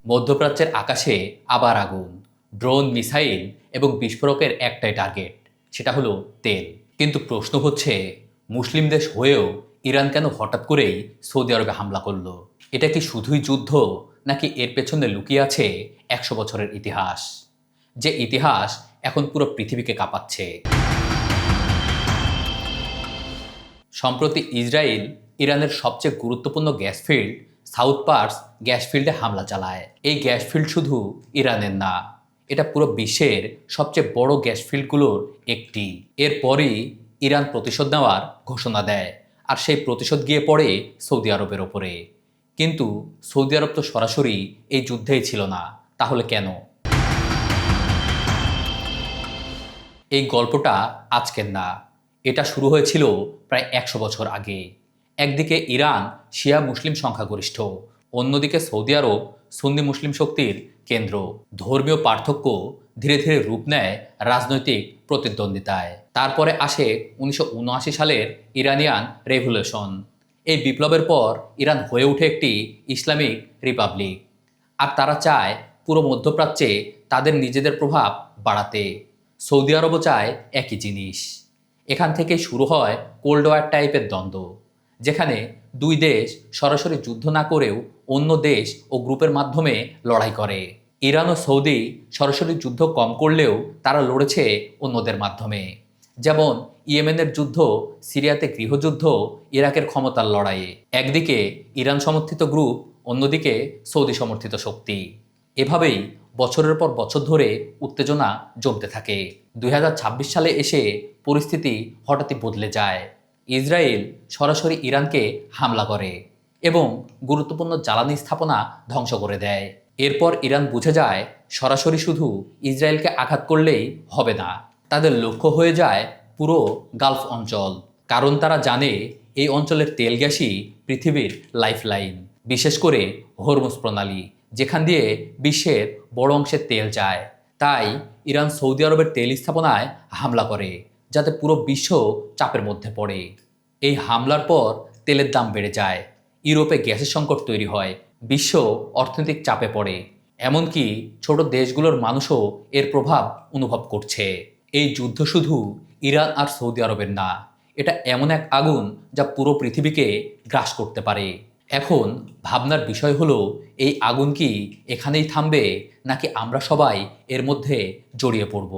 মধ্যপ্রাচ্যের আকাশে আবার আগুন, ড্রোন, মিসাইল এবং বিস্ফোরকের একটাই টার্গেট, সেটা হলো তেল। কিন্তু প্রশ্ন হচ্ছে, মুসলিম দেশ হয়েও ইরান কেন হঠাৎ করেই সৌদি আরবে হামলা করলো? এটা কি শুধুই যুদ্ধ, নাকি এর পেছনে লুকিয়ে আছে 100 বছরের ইতিহাস, যে ইতিহাস এখন পুরো পৃথিবীকে কাঁপাচ্ছে? সম্প্রতি ইসরায়েল ইরানের সবচেয়ে গুরুত্বপূর্ণ gas field South Pars gas ফিল্ডে হামলা চালায়। এই গ্যাস ফিল্ড শুধু ইরানের না, এটা পুরো বিশ্বের সবচেয়ে বড় গ্যাস ফিল্ডগুলোর একটি। এরপরই ইরান প্রতিশোধ নেওয়ার ঘোষণা দেয়, আর সেই প্রতিশোধ গিয়ে পড়ে সৌদি আরবের ওপরে। কিন্তু সৌদি আরব তো সরাসরি এই যুদ্ধেই ছিল না, তাহলে কেন? এই গল্পটা আজকের না, এটা শুরু হয়েছিল প্রায় 100 বছর আগে। একদিকে ইরান শিয়া মুসলিম সংখ্যাগরিষ্ঠ, অন্যদিকে সৌদি আরব সুন্নি মুসলিম শক্তির কেন্দ্র। ধর্মীয় পার্থক্য ধীরে ধীরে রূপ নেয় রাজনৈতিক প্রতিদ্বন্দ্বিতায়। তারপরে আসে 1979 সালের ইরানিয়ান রেভলিউশন। এই বিপ্লবের পর ইরান হয়ে ওঠে একটি ইসলামিক রিপাবলিক, আর তারা চায় পুরো মধ্যপ্রাচ্যে তাদের নিজেদের প্রভাব বাড়াতে। সৌদি আরবও চায় একই জিনিস। এখান থেকে শুরু হয় কোল্ড ওয়ার টাইপের দ্বন্দ্ব, যেখানে দুই দেশ সরাসরি যুদ্ধ না করেও অন্য দেশ ও গ্রুপের মাধ্যমে লড়াই করে। ইরান ও সৌদি সরাসরি যুদ্ধ কম করলেও তারা লড়েছে অন্যদের মাধ্যমে, যেমন ইয়েমেনের যুদ্ধ, সিরিয়াতে গৃহযুদ্ধ, ইরাকের ক্ষমতার লড়াইয়ে। একদিকে ইরান সমর্থিত গ্রুপ, অন্যদিকে সৌদি সমর্থিত শক্তি। এভাবেই বছরের পর বছর ধরে উত্তেজনা জমতে থাকে। 2026 সালে এসে পরিস্থিতি হঠাৎই বদলে যায়। ইসরায়েল সরাসরি ইরানকে হামলা করে এবং গুরুত্বপূর্ণ জ্বালানি স্থাপনা ধ্বংস করে দেয়। এরপর ইরান বুঝে যায় সরাসরি শুধু ইসরায়েলকে আঘাত করলেই হবে না, তাদের লক্ষ্য হয়ে যায় পুরো গালফ অঞ্চল। কারণ তারা জানে এই অঞ্চলের তেল গ্যাসই পৃথিবীর লাইফলাইন, বিশেষ করে হরমুজ প্রণালী, যেখান দিয়ে বিশ্বের বড় অংশের তেল যায়। তাই ইরান সৌদি আরবের তেল স্থাপনায় হামলা করে, যাতে পুরো বিশ্ব চাপের মধ্যে পড়ে। এই হামলার পর তেলের দাম বেড়ে যায়, ইউরোপে গ্যাসের সংকট তৈরি হয়, বিশ্ব অর্থনৈতিক চাপে পড়ে। এমনকি ছোট দেশগুলোর মানুষও এর প্রভাব অনুভব করছে। এই যুদ্ধ শুধু ইরান আর সৌদি আরবের না, এটা এমন এক আগুন যা পুরো পৃথিবীকে গ্রাস করতে পারে। এখন ভাবনার বিষয় হলো, এই আগুন কি এখানেই থামবে, নাকি আমরা সবাই এর মধ্যে জড়িয়ে পড়ব?